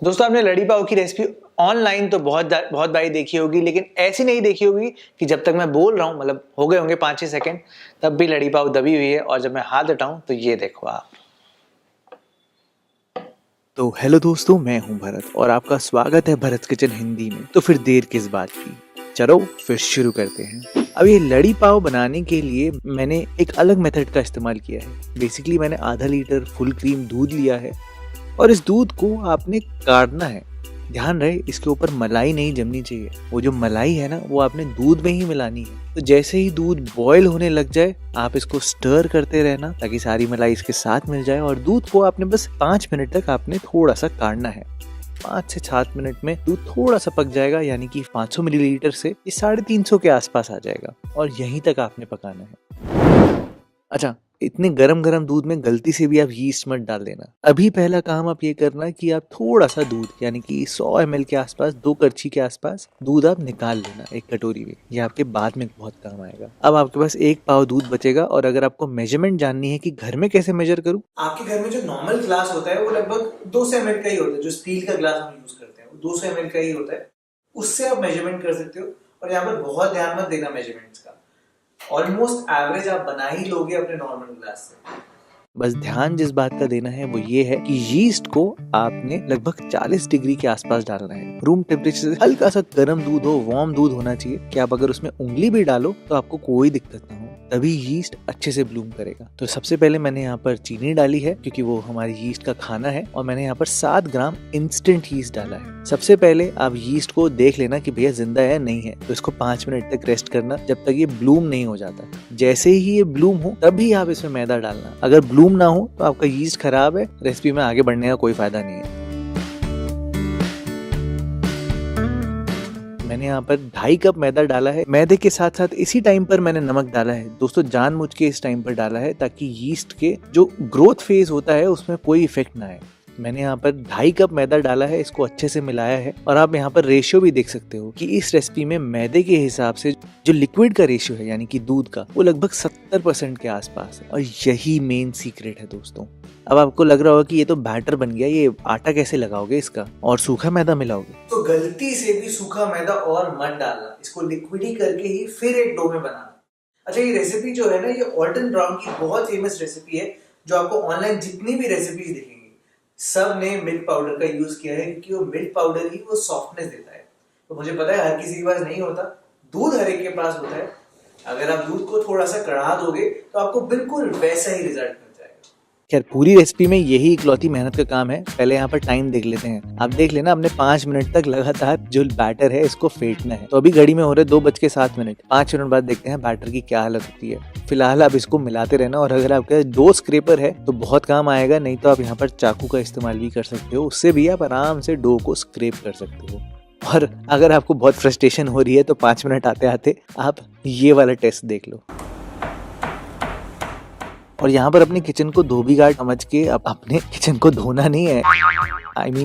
दोस्तों आपने लड़ी पाव की रेसिपी ऑनलाइन तो बहुत बारी देखी होगी, लेकिन ऐसी नहीं देखी होगी कि जब तक मैं बोल रहा हूँ, मतलब हो गए होंगे 5-6 सेकंड, तब भी लड़ी पाव दबी हुई है और जब मैं हाथ हटाऊं तो ये देखो आप। तो हेलो दोस्तों, मैं हूं भरत और आपका स्वागत है भरत किचन हिंदी में। तो फिर देर किस बात की, चलो फिर शुरू करते हैं। अब ये लड़ी पाव बनाने के लिए मैंने एक अलग मेथड का इस्तेमाल किया है। बेसिकली मैंने आधा लीटर फुल क्रीम दूध लिया है और इस दूध को आपने काढ़ना है। ध्यान रहे इसके ऊपर मलाई नहीं जमनी चाहिए। वो जो मलाई है ना, वो आपने दूध में ही मिलानी है। तो जैसे ही दूध बॉयल होने लग जाए, आप इसको स्टर करते रहना ताकि सारी मलाई इसके साथ मिल जाए। और दूध को आपने बस 5 मिनट तक आपने थोड़ा सा काढ़ना है। 5 से 7 मिनट में दूध थोड़ा सा पक जाएगा, यानी कि 500 मिलीलीटर से ये 350 के आसपास आ जाएगा और यहीं तक आपने पकाना है। अच्छा, इतने गरम गरम दूध में गलती से भी आप यीस्ट मत डाल देना। अभी पहला काम आप ये करना कि आप थोड़ा सा दूध, यानी कि 100 ml के आसपास, 2 करछी के आसपास दूध आप निकाल लेना एक कटोरी में। ये आपके बाद में बहुत काम आएगा। अब आपके पास 1 पाव दूध बचेगा। और अगर आपको मेजरमेंट जाननी है कि घर में कैसे मेजर करूँ, आपके घर में जो नॉर्मल ग्लास होता है वो लगभग 200 ml का ही होता है। जो स्टील का ग्लास हम यूज करते हैं वो 200 ml का ही होता है। उससे आप मेजरमेंट कर सकते हो। और यहाँ पर बहुत ध्यान मत देना मेजरमेंट्स का। ऑलमोस्ट एवरेज आप बना ही लोगे अपने नॉर्मल ग्लास से। बस ध्यान जिस बात का देना है वो ये है कि यीस्ट को आपने लगभग 40 डिग्री के आसपास डालना है। रूम टेम्परेचर से हल्का सा गर्म दूध हो, वार्म दूध होना चाहिए कि आप अगर उसमें उंगली भी डालो तो आपको कोई दिक्कत ना हो, तभी यीस्ट अच्छे से ब्लूम करेगा। तो सबसे पहले मैंने यहाँ पर चीनी डाली है क्योंकि वो हमारी यीस्ट का खाना है। और मैंने यहाँ पर 7 ग्राम इंस्टेंट यीस्ट डाला है। सबसे पहले आप यीस्ट को देख लेना कि भैया जिंदा है नहीं है। तो इसको 5 मिनट तक रेस्ट करना, जब तक ये ब्लूम नहीं हो जाता। जैसे ही ये ब्लूम हो तभी आप इसमें मैदा डालना। अगर ब्लूम ना हो तो आपका यीस्ट खराब है, रेसिपी में आगे बढ़ने का कोई फायदा नहीं है। मैंने यहाँ पर 2.5 कप मैदा डाला है। मैदे के साथ साथ इसी टाइम पर मैंने नमक डाला है। दोस्तों जानबूझ के इस टाइम पर डाला है ताकि यीस्ट के जो ग्रोथ फेज होता है उसमें कोई इफेक्ट ना आए। मैंने यहाँ पर 2.5 कप मैदा डाला है, इसको अच्छे से मिलाया है। और आप यहाँ पर रेशियो भी देख सकते हो कि इस रेसिपी में मैदे के हिसाब से जो लिक्विड का रेशियो है, यानी कि दूध का, वो लगभग 70% के आसपास है। और यही मेन सीक्रेट है दोस्तों। अब आपको लग रहा होगा कि ये तो बैटर बन गया, ये आटा कैसे लगाओगे इसका और सूखा मैदा मिलाओगे? तो गलती से भी सूखा मैदा और मत डालना। इसको लिक्विड ही करके ही फिर एक डो में बनाना। अच्छा, ये रेसिपी जो है ना, ये ऑल्टन ब्राउन की बहुत फेमस रेसिपी है। जो आपको ऑनलाइन जितनी भी रेसिपीज दिखेंगी, सब ने मिल्क पाउडर का यूज किया है क्योंकि वो मिल्क पाउडर ही वो सॉफ्टनेस देता है। तो मुझे पता है हर किसी के पास नहीं होता, दूध हर एक के पास होता है। अगर आप दूध को थोड़ा सा कढ़ा दोगे तो आपको बिल्कुल वैसा ही रिजल्ट मिल जाएगा। खैर, पूरी रेसिपी में यही इकलौती मेहनत का काम है। पहले यहाँ पर टाइम देख लेते हैं। आप देख लेना, हमने 5 मिनट तक लगातार जो बैटर है इसको फेंटना है। तो अभी घड़ी में हो रहे 2:07। 5 मिनट बाद देखते हैं बैटर की क्या हालत होती है। फिलहाल आप इसको मिलाते रहना। और अगर आपके डो स्क्रैपर है तो बहुत काम आएगा, नहीं तो आप यहाँ पर चाकू का इस्तेमाल भी कर सकते हो। उससे भी आप आराम से डो को स्क्रैप कर सकते हो। और अगर आपको बहुत फ्रस्ट्रेशन हो रही है तो 5 मिनट आते आते आप ये वाला टेस्ट देख लो। और यहाँ पर अपनी किचन को धोबीघाट समझ के अपने किचन को धोना नहीं है।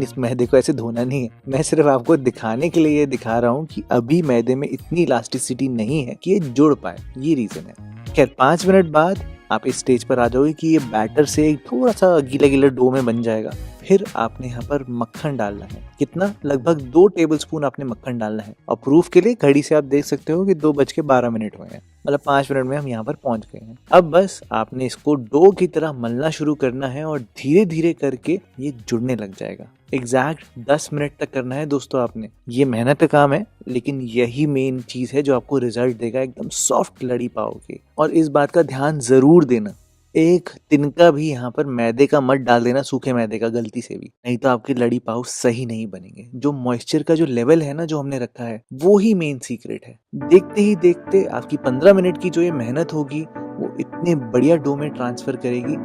इस मैदे को ऐसे धोना नहीं है। मैं सिर्फ आपको दिखाने के लिए ये दिखा रहा हूँ कि अभी मैदे में इतनी इलास्टिसिटी नहीं है कि ये जुड़ पाए, ये रीजन है। खैर, 5 मिनट बाद आप इस स्टेज पर आ जाओगे कि ये बैटर से थोड़ा सा गीला गीला डो में बन जाएगा। फिर आपने यहाँ पर मक्खन डालना है। कितना? लगभग 2 टेबलस्पून आपने मक्खन डालना है। और प्रूफ के लिए घड़ी से आप देख सकते हो कि 2:12 हुए हैं, मतलब 5 मिनट में हम यहाँ पर पहुंच गए हैं। अब बस आपने इसको डो की तरह मलना शुरू करना है और धीरे धीरे करके ये जुड़ने लग जाएगा। एग्जैक्ट 10 मिनट तक करना है दोस्तों आपने। ये मेहनत का काम है, लेकिन यही मेन चीज है जो आपको रिजल्ट देगा एकदम सॉफ्ट लड़ी पाव के। और इस बात का ध्यान जरूर देना, एक तिनका भी यहाँ पर मैदे का मत डाल देना, सूखे मैदे का, गलती से भी, नहीं तो आपके लड़ी पाव सही नहीं बनेंगे। जो मॉइस्चर का जो लेवल है ना, जो हमने रखा है, वो ही मेन सीक्रेट है। देखते ही देखते आपकी 15 मिनट की जो ये मेहनत होगी वो इतने बढ़िया डो में ट्रांसफर करेगी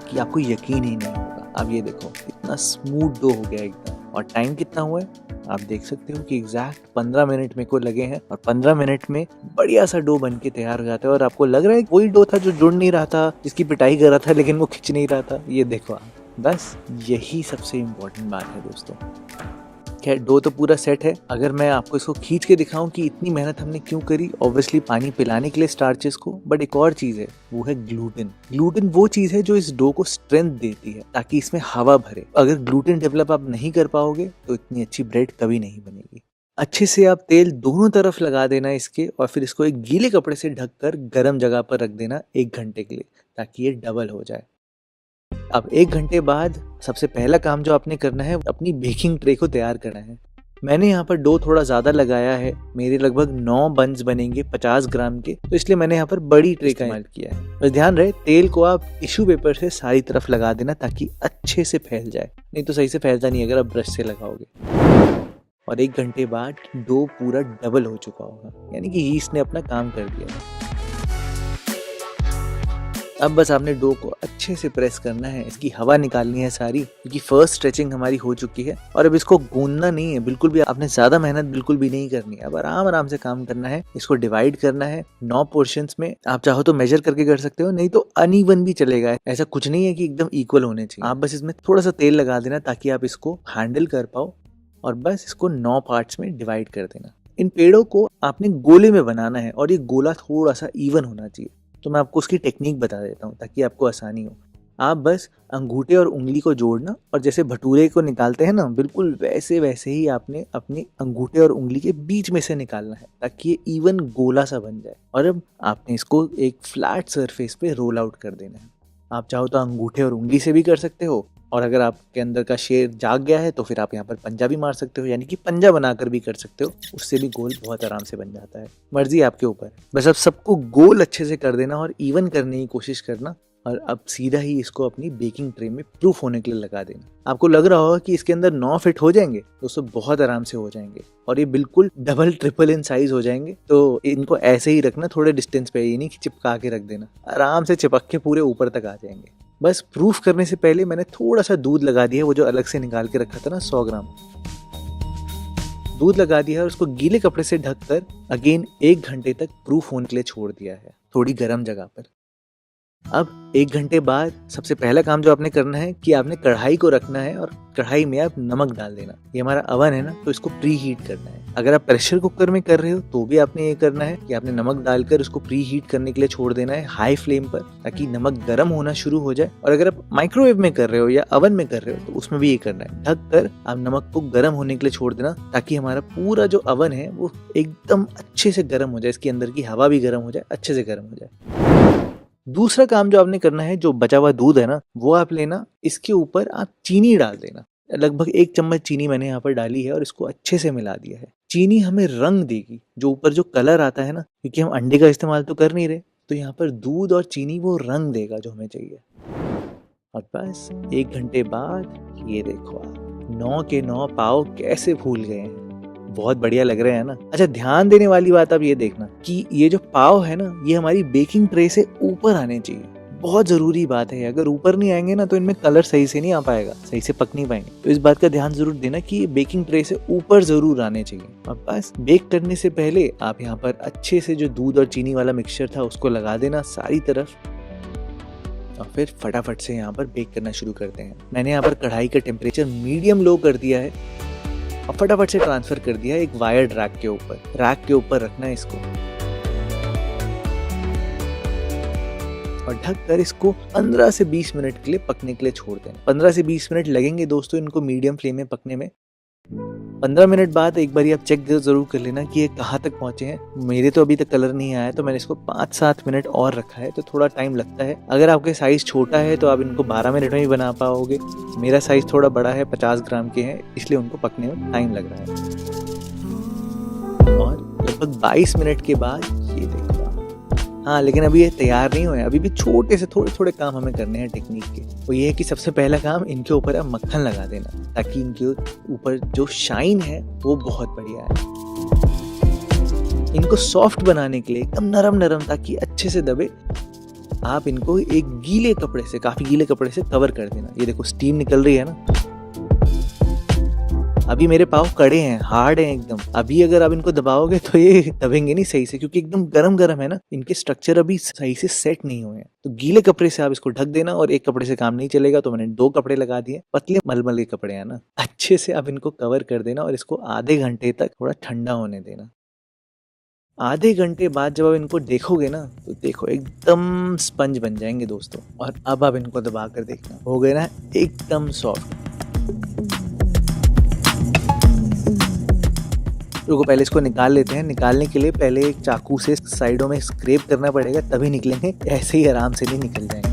कि आपको यकीन ही नहीं होगा। अब ये देखो, इतना स्मूथ डो हो गया एकदम। और टाइम कितना हुआ है आप देख सकते हो कि एग्जैक्ट 15 मिनट मेरे को लगे हैं। और 15 मिनट में बढ़िया सा डो बन के तैयार हो जाता है। और आपको लग रहा है वही डो था जो जुड़ नहीं रहा था, जिसकी पिटाई कर रहा था लेकिन वो खिंच नहीं रहा था। ये देखो आप, बस यही सबसे इम्पोर्टेंट बात है दोस्तों। खैर डो तो पूरा सेट है। अगर मैं आपको इसको खींच के दिखाऊं कि इतनी मेहनत हमने क्यों करी, ऑब्वियसली पानी पिलाने के लिए स्टार्चेस को, बट एक और चीज है, वो है ग्लूटेन। ग्लूटेन वो चीज है जो इस डो को स्ट्रेंथ देती है ताकि इसमें हवा भरे। अगर ग्लूटेन डेवलप आप नहीं कर पाओगे तो इतनी अच्छी ब्रेड कभी नहीं बनेगी। अच्छे से आप तेल दोनों तरफ लगा देना इसके, और फिर इसको एक गीले कपड़े से ढककर गर्म जगह पर रख देना 1 घंटे के लिए, ताकि ये डबल हो जाए। अब 1 घंटे बाद सबसे पहला काम जो आपने करना है, अपनी बेकिंग ट्रे को तैयार करना है। मैंने यहाँ पर डो थोड़ा ज़्यादा लगाया है, मेरे लगभग 9 बंस बनेंगे 50 ग्राम के, तो इसलिए मैंने यहाँ पर बड़ी ट्रे का इस्तेमाल किया है। बस ध्यान रहे तेल को आप टिश्यू पेपर से सारी तरफ लगा देना ताकि अच्छे से फैल जाए, नहीं तो सही से फैलता नहीं अगर आप ब्रश से लगाओगे। और 1 घंटे बाद डो पूरा डबल हो चुका होगा, यानी कि यीस्ट ने अपना काम कर दिया है। अब बस आपने डो को अच्छे से प्रेस करना है, इसकी हवा निकालनी है सारी, क्योंकि फर्स्ट स्ट्रेचिंग हमारी हो चुकी है। और अब इसको गूंदना नहीं है बिल्कुल भी, आपने ज्यादा मेहनत बिल्कुल भी नहीं करनी है। अब आराम आराम से काम करना है, इसको डिवाइड करना है 9 पोर्शंस में। आप चाहो तो मेजर करके कर सकते हो, नहीं तो अनइवन भी चलेगा। ऐसा कुछ नहीं है कि एकदम इक्वल होने चाहिए। आप बस इसमें थोड़ा सा तेल लगा देना ताकि आप इसको हैंडल कर पाओ, और बस इसको 9 पार्ट्स में डिवाइड कर देना। इन पेड़ों को आपने गोले में बनाना है और ये गोला थोड़ा सा इवन होना चाहिए। तो मैं आपको उसकी टेक्निक बता देता हूँ ताकि आपको आसानी हो। आप बस अंगूठे और उंगली को जोड़ना, और जैसे भटूरे को निकालते हैं ना, बिल्कुल वैसे वैसे ही आपने अपने अंगूठे और उंगली के बीच में से निकालना है ताकि ये इवन गोला सा बन जाए। और अब आपने इसको एक फ्लैट सरफेस पे रोल आउट कर देना है। आप चाहो तो अंगूठे और उंगली से भी कर सकते हो, और अगर आपके अंदर का शेर जाग गया है तो फिर आप यहाँ पर पंजा भी मार सकते हो, यानी कि पंजा बनाकर भी कर सकते हो, उससे भी गोल बहुत आराम से बन जाता है। मर्जी आपके ऊपर। बस अब सबको गोल अच्छे से कर देना और इवन करने की कोशिश करना, और अब सीधा ही इसको अपनी बेकिंग ट्रे में प्रूफ होने के लिए लगा देना। आपको लग रहा होगा कि इसके अंदर 9 फिट हो जाएंगे, दोस्तों बहुत आराम से हो जाएंगे, और ये बिल्कुल डबल ट्रिपल इन साइज हो जाएंगे। तो इनको ऐसे ही रखना थोड़े डिस्टेंस पे, ये नहीं कि चिपका के रख देना, आराम से चिपक के पूरे ऊपर तक आ जाएंगे। बस प्रूफ करने से पहले मैंने थोड़ा सा दूध लगा दिया, वो जो अलग से निकाल के रखा था ना, 100 ग्राम दूध लगा दिया और उसको गीले कपड़े से ढककर अगेन 1 घंटे तक प्रूफ होने के लिए छोड़ दिया है, थोड़ी गर्म जगह पर। अब 1 घंटे बाद सबसे पहला काम जो आपने करना है कि आपने कढ़ाई को रखना है, और कढ़ाई में आप नमक डाल देना। ये हमारा अवन है ना, तो इसको प्री हीट करना है। अगर आप प्रेशर कुकर में कर रहे हो तो भी आपने ये करना है कि आपने नमक डालकर उसको प्री हीट करने के लिए छोड़ देना है हाई फ्लेम पर, ताकि नमक गर्म होना शुरू हो जाए। और अगर आप माइक्रोवेव में कर रहे हो या अवन में कर रहे हो तो उसमें भी ये करना है, ढक कर आप नमक को गर्म होने के लिए छोड़ देना, ताकि हमारा पूरा जो अवन है वो एकदम अच्छे से गर्म हो जाए, इसके अंदर की हवा भी गर्म हो जाए, अच्छे से गर्म हो जाए। दूसरा काम जो आपने करना है, जो बचा हुआ दूध है ना, वो आप लेना, इसके ऊपर आप चीनी डाल देना। लगभग 1 चम्मच चीनी मैंने यहाँ पर डाली है और इसको अच्छे से मिला दिया है। चीनी हमें रंग देगी, जो ऊपर जो कलर आता है ना, क्योंकि हम अंडे का इस्तेमाल तो कर नहीं रहे, तो यहाँ पर दूध और चीनी वो रंग देगा जो हमें चाहिए। और बस 1 घंटे बाद ये देखो आप 9 के 9 पाव कैसे फूल गए हैं, बहुत बढ़िया लग रहे हैं ना। अच्छा, ध्यान देने वाली बात अब ये देखना कि ये जो पाव है ना, ये हमारी बेकिंग ट्रे से ऊपर आने चाहिए। बहुत जरूरी बात है, अगर ऊपर नहीं आएंगे ना तो इनमें कलर सही से नहीं आ पाएगा, सही से पक नहीं पाएंगे। तो इस बात का ध्यान जरूर देना कि ये बेकिंग ट्रे से ऊपर जरूर आने चाहिए। और बस बेक करने से पहले आप यहाँ पर अच्छे से जो दूध और चीनी वाला मिक्सचर था उसको लगा देना सारी तरफ, और फिर फटाफट से यहाँ पर बेक करना शुरू करते हैं। मैंने यहाँ पर कढ़ाई का टेम्परेचर मीडियम लो कर दिया है और फटाफट से ट्रांसफर कर दिया है एक वायर्ड रैक के ऊपर। रैक के ऊपर रखना है इसको, और ढककर इसको 15 से 20 मिनट के लिए पकने के लिए छोड़ दें। 15 से 20 मिनट लगेंगे दोस्तों इनको मीडियम फ्लेम में पकने में। 15 मिनट बाद एक बार आप चेक जरूर कर लेना कि ये कहाँ तक पहुंचे हैं। मेरे तो अभी तक कलर नहीं आया, तो मैंने इसको 5-7 मिनट और रखा है, तो थोड़ा टाइम लगता है। अगर आपके साइज छोटा है तो आप इनको 12 मिनट में ही बना पाओगे। मेरा साइज थोड़ा बड़ा है, 50 ग्राम के हैं, इसलिए उनको पकने में टाइम लग रहा है। और लगभग 22 मिनट के बाद ये देखो, हाँ लेकिन अभी ये तैयार नहीं हुए, अभी भी छोटे से थोड़े काम हमें करने हैं टेक्निक के। वो ये है कि सबसे पहला काम, इनके ऊपर आप मक्खन लगा देना ताकि इनके ऊपर जो शाइन है वो बहुत बढ़िया है। इनको सॉफ्ट बनाने के लिए एकदम नरम ताकि अच्छे से दबे, आप इनको एक गीले कपड़े से, काफी गीले कपड़े से कवर कर देना। ये देखो स्टीम निकल रही है ना, अभी मेरे पाँव कड़े हैं, हार्ड हैं एकदम। अभी अगर आप इनको दबाओगे तो ये दबेंगे नहीं सही से, क्योंकि एकदम गरम गरम है ना, इनके स्ट्रक्चर अभी सही से सेट नहीं हुए हैं। तो गीले कपड़े से आप इसको ढक देना, और एक कपड़े से काम नहीं चलेगा तो मैंने 2 कपड़े लगा दिए, पतले मलमल के कपड़े हैं ना, अच्छे से आप इनको कवर कर देना और इसको आधे घंटे तक थोड़ा ठंडा होने देना। आधे घंटे बाद जब आप इनको देखोगे ना, तो देखो एकदम स्पंज बन जाएंगे दोस्तों। और अब आप इनको दबा कर देखना, हो गए ना एकदम सॉफ्ट। रुको पहले इसको निकाल लेते हैं। निकालने के लिए पहले एक चाकू से साइडों में स्क्रैप करना पड़ेगा, तभी निकलेंगे, ऐसे ही आराम से नहीं निकल जाएंगे।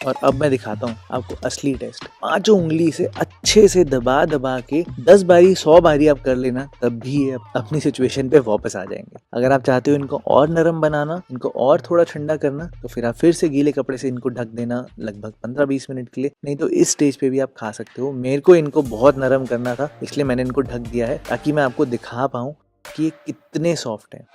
और अब मैं दिखाता हूँ आपको असली टेस्ट। 5 उंगली से अच्छे से दबा दबा के 10 बारी 100 बारी आप कर लेना, तब भी ये अपनी सिचुएशन पे वापस आ जाएंगे। अगर आप चाहते हो इनको और नरम बनाना, इनको और थोड़ा ठंडा करना, तो फिर आप फिर से गीले कपड़े से इनको ढक देना लगभग 15-20 मिनट के लिए। नहीं तो इस स्टेज पे भी आप खा सकते हो। मेरे को इनको बहुत नरम करना था, इसलिए मैंने इनको ढक दिया है, ताकि मैं आपको दिखा पाऊँ कि ये कितने सॉफ्ट हैं।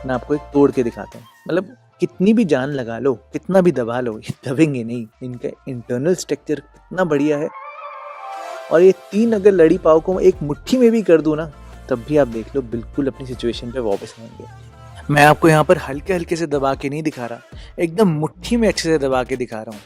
मैं आपको एक तोड़ के दिखाता हूँ। मतलब कितनी भी जान लगा लो, कितना भी दबा लो, ये दबेंगे नहीं। इनका इंटरनल स्ट्रक्चर कितना बढ़िया है। और ये 3 अगर लड़ी पाव को एक मुट्ठी में भी कर दूं ना, तब भी आप देख लो बिल्कुल अपनी सिचुएशन पे वापस आएंगे। मैं आपको यहाँ पर हल्के हल्के से दबा के नहीं दिखा रहा, एकदम मुट्ठी में अच्छे से दबा के दिखा रहा हूँ।